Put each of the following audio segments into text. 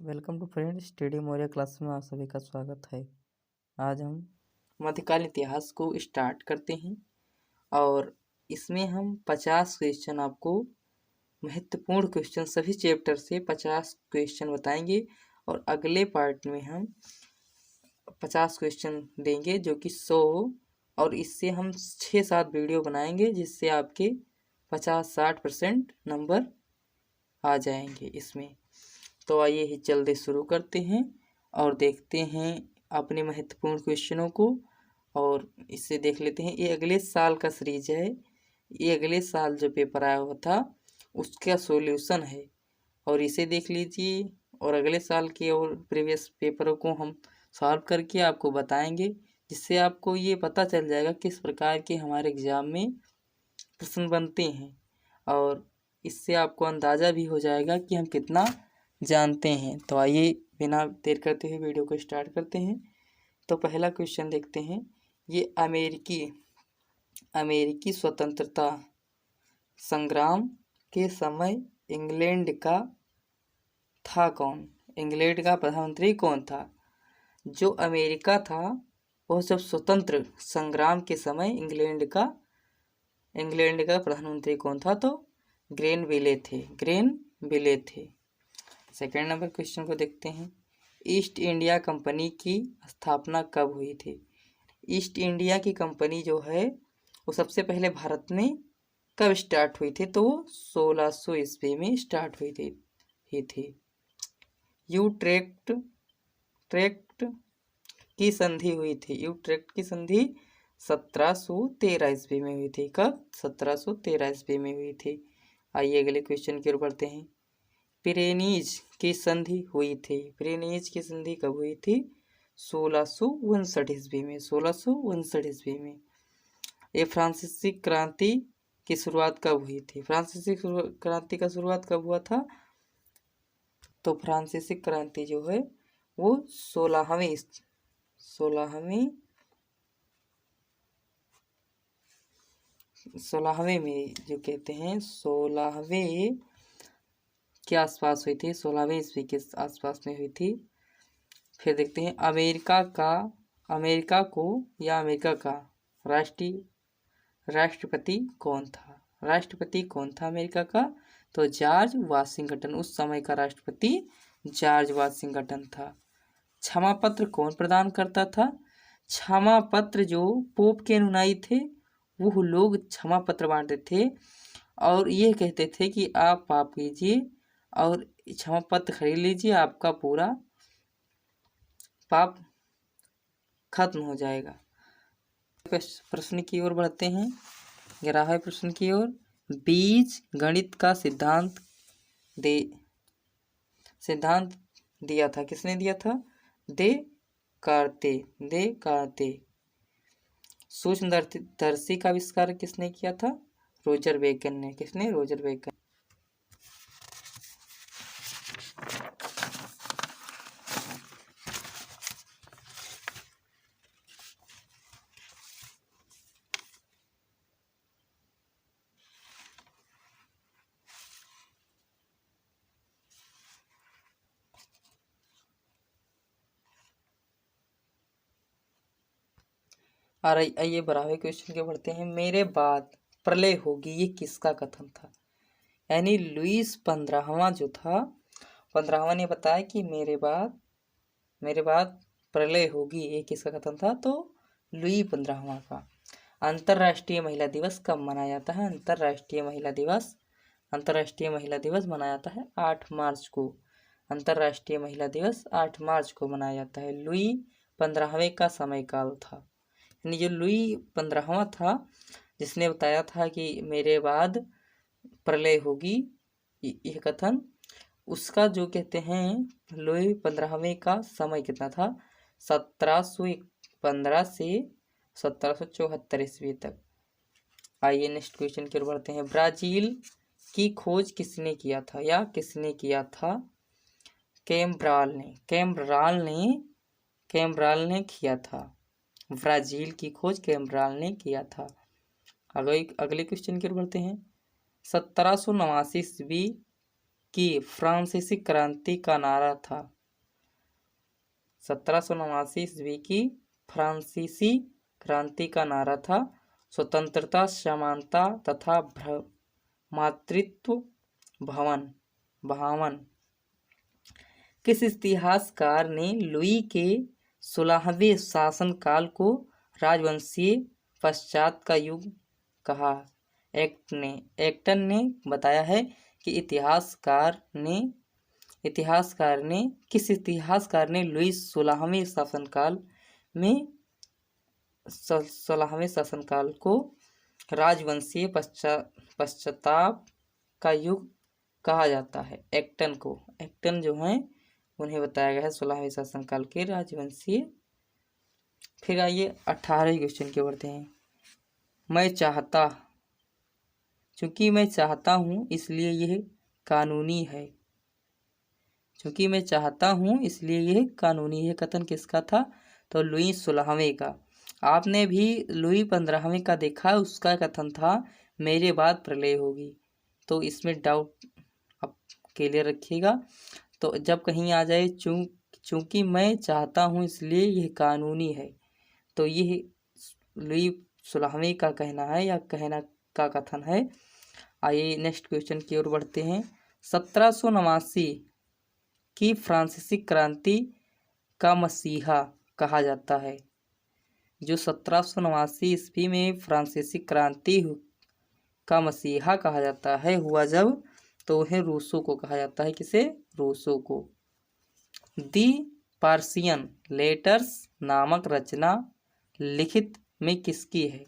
Welcome to friends, study Maurya class में आप सभी का स्वागत है। आज हम मध्यकालीन इतिहास को स्टार्ट करते हैं और इसमें हम 50 क्वेश्चन आपको महत्वपूर्ण क्वेश्चन सभी चैप्टर से 50 क्वेश्चन बताएंगे और अगले पार्ट में हम 50 क्वेश्चन देंगे जो कि 100 और इससे हम 6-7 वीडियो बनाएंगे जिससे आपके 50-60% नंबर आ जाएंगे इसमें। तो आइए जल्दी शुरू करते हैं और देखते हैं अपने महत्वपूर्ण क्वेश्चनों को और इससे देख लेते हैं। ये अगले साल का सीरीज है, ये अगले साल जो पेपर आया हुआ था उसका सॉल्यूशन है और इसे देख लीजिए और अगले साल के और प्रीवियस पेपरों को हम सॉल्व करके आपको बताएंगे जिससे आपको ये पता चल जाएगा किस प्रकार के हमारे एग्ज़ाम में प्रश्न बनते हैं और इससे आपको अंदाज़ा भी हो जाएगा कि हम कितना जानते हैं। तो आइए बिना देर करते हुए वीडियो को स्टार्ट करते हैं। तो पहला क्वेश्चन देखते हैं। ये अमेरिकी स्वतंत्रता संग्राम के समय इंग्लैंड का था कौन? इंग्लैंड का प्रधानमंत्री कौन था? जो अमेरिका था वह जब स्वतंत्र संग्राम के समय इंग्लैंड का प्रधानमंत्री कौन था? तो ग्रेनविले थे। सेकेंड नंबर क्वेश्चन को देखते हैं। ईस्ट इंडिया कंपनी की स्थापना कब हुई थी? ईस्ट इंडिया की कंपनी जो है वो सबसे पहले भारत में कब स्टार्ट हुई थी? तो वो 1600 ईस्वी में स्टार्ट हुई थी। यूट्रेक्ट की संधि हुई थी। यूट्रेक्ट की संधि 1713 ईस्वी में हुई थी। कब? 1713 ईस्वी में हुई थी। आइए अगले क्वेश्चन की ओर बढ़ते हैं। पिरेनीज की संधि हुई थी। पिरेनीज की संधि कब हुई थी? 1659 ईस्वी में। 1659 ईस्वी में। ये फ्रांसीसी क्रांति की शुरुआत कब हुई थी? फ्रांसीसी क्रांति का शुरुआत कब हुआ था? तो फ्रांसीसी क्रांति जो है वो 16वीं में जो कहते हैं 16वें के आसपास हुई थी। 16वीं ईस्वी के आसपास में हुई थी। फिर देखते हैं अमेरिका का राष्ट्रपति कौन था? अमेरिका का? तो जॉर्ज वाशिंगटन। उस समय का राष्ट्रपति जॉर्ज वाशिंगटन था। क्षमा पत्र कौन प्रदान करता था? क्षमा पत्र जो पोप के अनुयायी थे वो लोग क्षमा पत्र बांटते थे और ये कहते थे कि आप पाप कीजिए और क्षमा पत्र खरीद लीजिए, आपका पूरा पाप खत्म हो जाएगा। प्रश्न की ओर बढ़ते हैं। 11वें प्रश्न की ओर। बीज गणित का सिद्धांत दिया था। किसने दिया था? देकार्ते। सूक्ष्मदर्शी का आविष्कार किसने किया था? रोजर बेकन ने। किसने? Roger Bacon. और आइए 12वें क्वेश्चन के बढ़ते हैं। मेरे बाद प्रलय होगी, ये किसका कथन था? यानी लुईस 15वां जो था, 15वां ने बताया कि मेरे बाद प्रलय होगी, ये किसका कथन था? तो लुई 15वां का। अंतर्राष्ट्रीय महिला दिवस कब मनाया जाता है? अंतर्राष्ट्रीय महिला दिवस मनाया जाता है 8 मार्च को। अंतर्राष्ट्रीय महिला दिवस 8 मार्च को मनाया जाता है। लुई 15वें का समय काल था। यानी जो लुई 15वां था जिसने बताया था कि मेरे बाद प्रलय होगी, यह कथन, उसका जो कहते हैं लुई 15वें का समय कितना था? 1715 से 1774 ईस्वी तक। आइए नेक्स्ट क्वेश्चन की ओर बढ़ते हैं। ब्राजील की खोज किसने किया था या किसने किया था? कैम्ब्राल ने किया था। ब्राजील की खोज कैम्ब्राल ने किया था। अगले क्वेश्चन की ओर बढ़ते हैं। 1789 की फ्रांसीसी क्रांति का नारा था? 1789 ईस्वी की फ्रांसीसी क्रांति का नारा था स्वतंत्रता, समानता तथा मातृत्व भावन। किस इतिहासकार ने लुई के 16वें शासनकाल को राजवंशीय पश्चात का युग कहा? एक्टन ने बताया है कि किस इतिहासकार ने लुई 16वें शासनकाल को राजवंशीय पश्चाताप का युग कहा जाता है? एक्टन जो है उन्हें बताया गया है 16वें शासनकाल के राजवंशीय। फिर आइए 18वें क्वेश्चन की बढ़ते हैं। चूंकि मैं चाहता हूँ इसलिए यह कानूनी है। चूंकि मैं चाहता हूँ इसलिए यह कानूनी है कथन किसका था? तो लुई 16वें का। आपने भी लुई 15वें का देखा, उसका कथन था मेरे बाद प्रलय होगी। तो इसमें डाउट आप क्लियर रखिएगा। तो जब कहीं आ जाए चूंकि मैं चाहता हूँ इसलिए यह कानूनी है, तो यह लुई 16वें का कहना है या कहना का कथन है। आइए नेक्स्ट क्वेश्चन की ओर बढ़ते हैं। 1789 की फ्रांसीसी क्रांति का मसीहा कहा जाता है। जो 1789 ईस्वी में फ्रांसीसी क्रांति का मसीहा कहा जाता है हुआ जब, तो उन्हें रूसो को कहा जाता है। किसे? रूसो को। दी पार्सियन लेटर्स नामक रचना लिखित में किसकी है?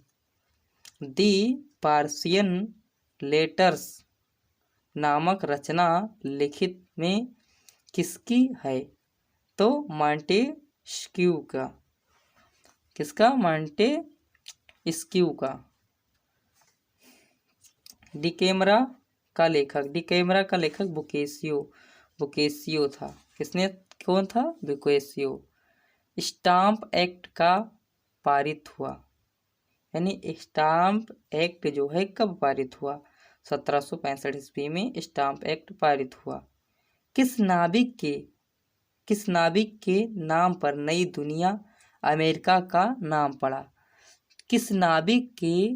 दी पार्सियन लेटर्स नामक रचना लिखित में किसकी है? तो मॉन्टेस्क्यू का। किसका? मॉन्टेस्क्यू का। डिकेमरा का लेखक बुकेसियो था। कौन था? बुकेसियो। स्टाम्प एक्ट का पारित हुआ, यानी स्टाम्प एक्ट जो है कब पारित हुआ? 1765 ईस्वी में स्टाम्प एक्ट पारित हुआ। किस नाविक के नाम पर नई दुनिया अमेरिका का नाम पड़ा? किस नाविक के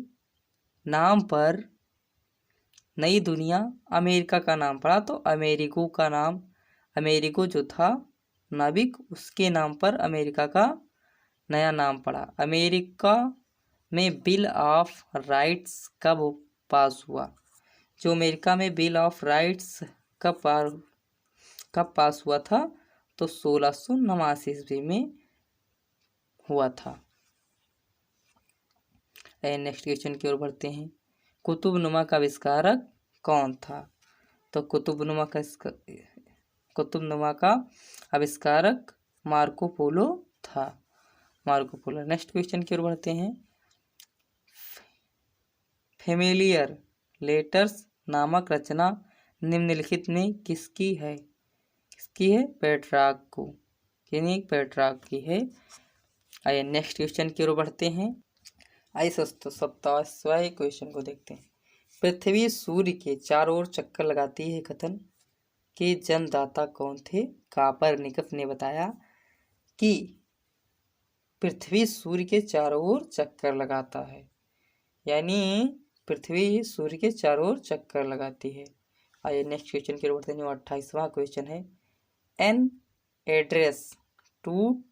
नाम पर नई दुनिया अमेरिका का नाम पड़ा? तो अमेरिको जो था नाविक, उसके नाम पर अमेरिका का नया नाम पड़ा। अमेरिका में बिल ऑफ राइट्स कब पास हुआ? जो अमेरिका में बिल ऑफ राइट्स कब पास हुआ था? तो 1689 ईस्वी में हुआ था। नेक्स्ट क्वेश्चन की ओर बढ़ते हैं। कुतुबनुमा का आविष्कारक कौन था? तो कुतुबनुमा का आविष्कारक मार्को पोलो था। नेक्स्ट क्वेश्चन की ओर बढ़ते हैं। फेमिलियर लेटर्स नामक रचना निम्नलिखित में किसकी है? पेट्रार्क की है। आइए नेक्स्ट क्वेश्चन की ओर बढ़ते हैं। आइए 27वें क्वेश्चन को देखते हैं। पृथ्वी सूर्य के चारों ओर चक्कर लगाती है कथन के जन्मदाता कौन थे? कोपरनिकस ने बताया कि पृथ्वी सूर्य के चारों ओर चक्कर लगाता है, यानी पृथ्वी सूर्य के चारों ओर चक्कर लगाती है। आइए नेक्स्ट क्वेश्चन की ओर बढ़ते हैं। 28वां क्वेश्चन है। An address to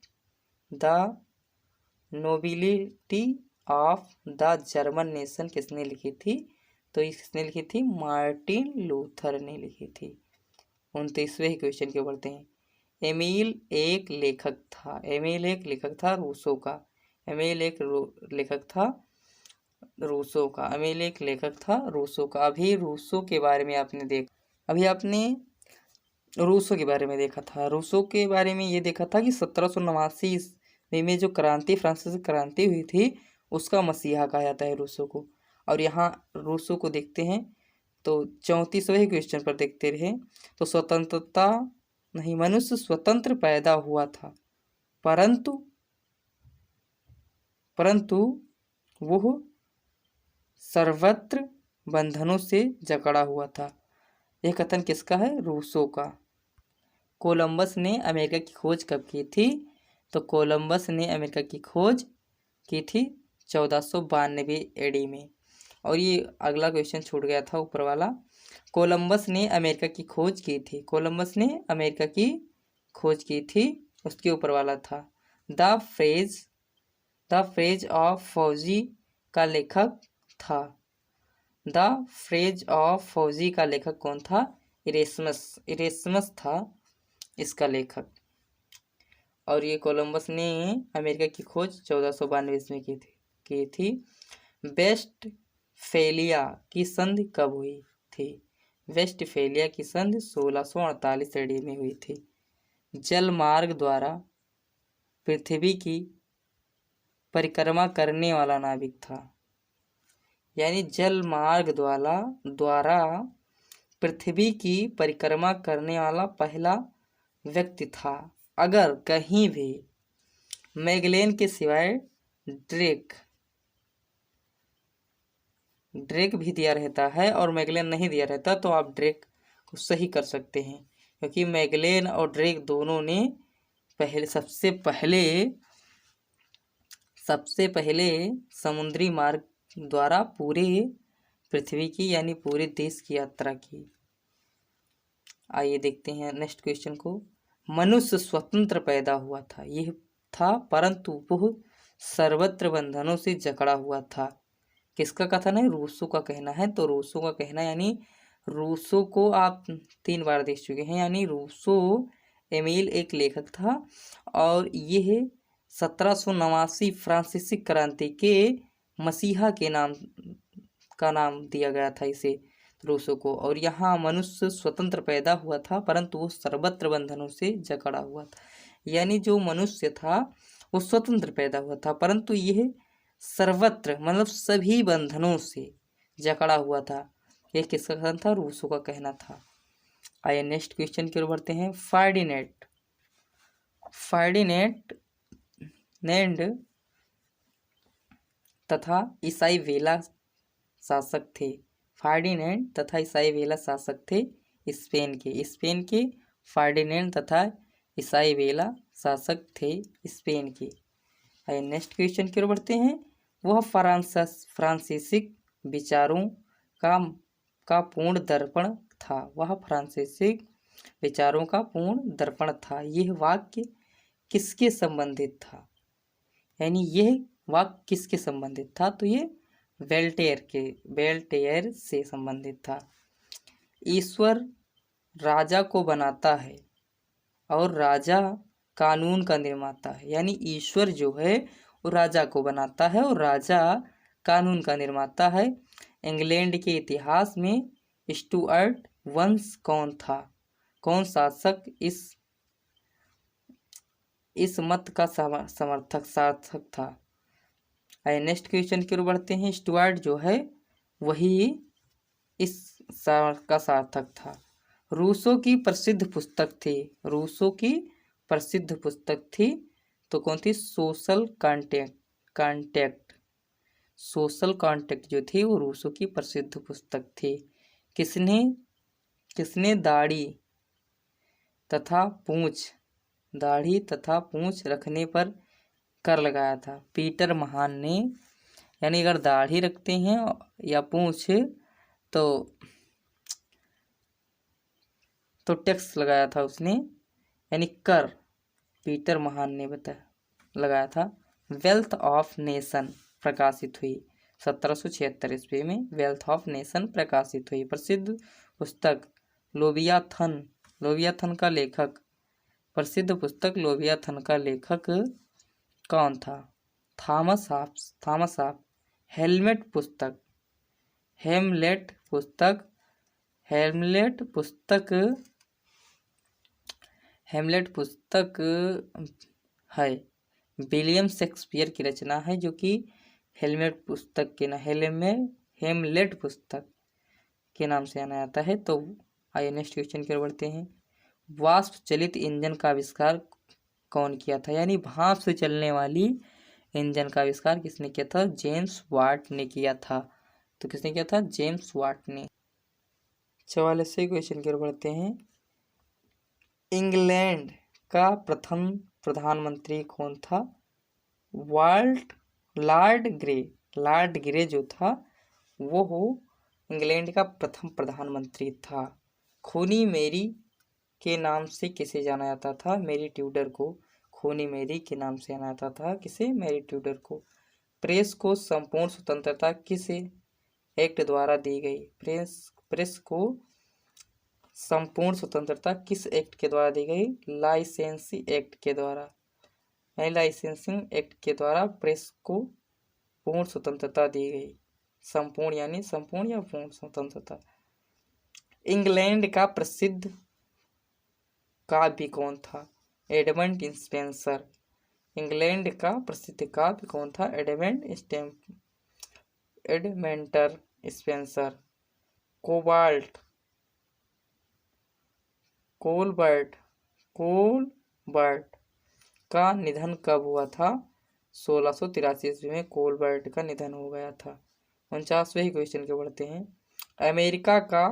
the nobility of the German nation किसने लिखी थी? तो किसने लिखी थी? मार्टिन लूथर ने लिखी थी। 29वें क्वेश्चन के बढ़ते हैं। एमिल एक लेखक था रूसो का। अभी रूसो के बारे में आपने रूसो के बारे में देखा था। रूसो के बारे में ये देखा था कि 1789 ईस्वी में जो फ्रांसीसी क्रांति हुई थी उसका मसीहा कहा जाता है रूसो को। और यहाँ रूसो को देखते हैं तो 34वें क्वेश्चन पर देखते रहे। तो मनुष्य स्वतंत्र पैदा हुआ था, परंतु वह सर्वत्र बंधनों से जकड़ा हुआ था। यह कथन किसका है? रूसो का। कोलंबस ने अमेरिका की खोज कब की थी? तो कोलंबस ने अमेरिका की खोज की थी 1492 एडी में। और ये अगला क्वेश्चन छूट गया था ऊपर वाला। कोलंबस ने अमेरिका की खोज की थी, कोलंबस ने अमेरिका की खोज की थी, उसके ऊपर वाला था। द फ्रेज ऑफ फौजी का लेखक था। द फ्रेज ऑफ फौजी का लेखक कौन था? इरेस्मस था इसका लेखक। और ये कोलंबस ने अमेरिका की खोज 1492 में की थी। वेस्टफेलिया की संधि कब हुई थी? वेस्टफेलिया की संधि 1648 ईस्वी में हुई थी। जल मार्ग द्वारा पृथ्वी की परिक्रमा करने वाला नाविक था, यानी जल मार्ग द्वारा पृथ्वी की परिक्रमा करने वाला पहला व्यक्ति था। अगर कहीं भी मैगेलन के सिवाय ड्रेक भी दिया रहता है और मैगेलन नहीं दिया रहता तो आप ड्रेक को सही कर सकते हैं, क्योंकि मैगेलन और ड्रेक दोनों ने सबसे पहले समुद्री मार्ग द्वारा पूरे पृथ्वी की यानी पूरे देश की यात्रा की। आइए देखते हैं नेक्स्ट क्वेश्चन को। मनुष्य स्वतंत्र पैदा हुआ था, यह था, परंतु वह सर्वत्र बंधनों से जकड़ा हुआ था। किसका कथन है? रूसो का कहना है। तो रूसो का कहना यानी रूसो को आप 3 बार देख चुके हैं, यानी रूसो एमिल एक लेखक था और यह 1789 फ्रांसीसी क्रांति के मसीहा के नाम दिया गया था इसे, रूसो को। और यहाँ मनुष्य स्वतंत्र पैदा हुआ था परंतु वो सर्वत्र बंधनों से जकड़ा हुआ था, यानी जो मनुष्य था वो स्वतंत्र पैदा हुआ था परंतु यह सर्वत्र मतलब सभी बंधनों से जकड़ा हुआ था। यह किसका कथन था? रूसो का कहना था। आइए नेक्स्ट क्वेश्चन की ओर बढ़ते हैं। फार्डिनेंड तथा ईसाई वेला शासक थे। फार्डिनेंड तथा ईसाई वेला शासक थे स्पेन के फार्डिनेंड तथा ईसाई वेला शासक थे स्पेन के। आइए नेक्स्ट क्वेश्चन की ओर बढ़ते हैं। वह फ्रांसीसी विचारों का पूर्ण दर्पण था। वह फ्रांसीसी विचारों का पूर्ण दर्पण था। यह वाक्य किसके संबंधित था? यानी यह वाक्य किसके संबंधित था? तो ये वेल्टेयर से संबंधित था। ईश्वर राजा को बनाता है और राजा कानून का निर्माता है, यानी ईश्वर जो है वो राजा को बनाता है और राजा कानून का निर्माता है। इंग्लैंड के इतिहास में स्टुअर्ट वंश कौन था? कौन शासक इस मत का सार्थक था? आइए नेक्स्ट क्वेश्चन की ओर बढ़ते हैं। स्टुअर्ट जो है वही इस का सार्थक था। रूसो की प्रसिद्ध पुस्तक थी तो कौन थी? सोशल कॉन्टेक्ट जो थी वो रूसो की प्रसिद्ध पुस्तक थी। किसने दाढ़ी तथा पूंछ रखने पर कर लगाया था? पीटर महान ने, यानी अगर दाढ़ी रखते हैं या पूंछ तो टैक्स लगाया था उसने, यानी कर पीटर महान ने लगाया था। वेल्थ ऑफ नेशन प्रकाशित हुई 1776 ईस्वी में। वेल्थ ऑफ नेशन प्रकाशित हुई। प्रसिद्ध पुस्तक लोबियाथन का लेखक कौन था? Thomas Hobbes. हेमलेट पुस्तक है विलियम शेक्सपियर की रचना है जो कि हेमलेट पुस्तक के नाम से जाना जाता है। तो आइए नेक्स्ट क्वेश्चन की ओर बढ़ते हैं। वाष्प चलित इंजन का आविष्कार कौन किया था? यानी भाप से चलने वाली इंजन का आविष्कार किसने किया था? जेम्स वाट ने किया था। तो किसने किया था? जेम्स वाट ने। 44वें क्वेश्चन की ओर बढ़ते हैं। इंग्लैंड का प्रथम प्रधानमंत्री कौन था? Lord grey. लॉर्ड ग्रे जो था वो इंग्लैंड का प्रथम प्रधानमंत्री था। खूनी मेरी के नाम से किसे जाना जाता था? मैरी ट्यूडर को खूनी मेरी के नाम से जाना जाता था। किसे? मैरी ट्यूडर को। प्रेस को संपूर्ण स्वतंत्रता किस एक्ट द्वारा दी गई? प्रेस को संपूर्ण स्वतंत्रता किस एक्ट के द्वारा दी गई? लाइसेंसिंग एक्ट के द्वारा। लाइसेंसिंग एक्ट के द्वारा प्रेस को पूर्ण स्वतंत्रता दी गई। संपूर्ण यानी संपूर्ण या पूर्ण स्वतंत्रता। इंग्लैंड का प्रसिद्ध काव्य कौन था? Edmund Spenser. इंग्लैंड का प्रसिद्ध काव्य कौन था? एडमेंटर स्पेंसर। कोलबर्ट का निधन कब हुआ था? 1683 ईस्वी में कोलबर्ट का निधन हो गया था। 49वें क्वेश्चन के बढ़ते हैं। अमेरिका का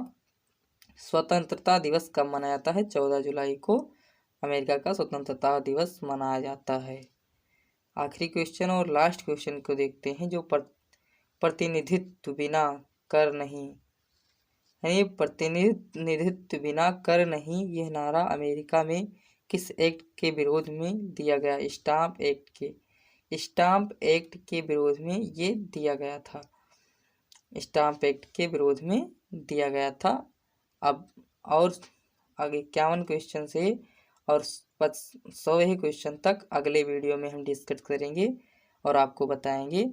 स्वतंत्रता दिवस कब मनाया जाता है? 14 जुलाई को अमेरिका का स्वतंत्रता दिवस मनाया जाता है। आखिरी क्वेश्चन और लास्ट क्वेश्चन को देखते हैं। जो प्रतिनिधित्व बिना कर नहीं, यानी प्रतिनिधित्व बिना कर नहीं, यह नारा अमेरिका में किस एक्ट के विरोध में दिया गया? स्टाम्प एक्ट के विरोध में ये दिया गया था। स्टाम्प एक्ट के विरोध में दिया गया था। अब और आगे 51 क्वेश्चन से और 100वें क्वेश्चन तक अगले वीडियो में हम डिस्कस करेंगे और आपको बताएंगे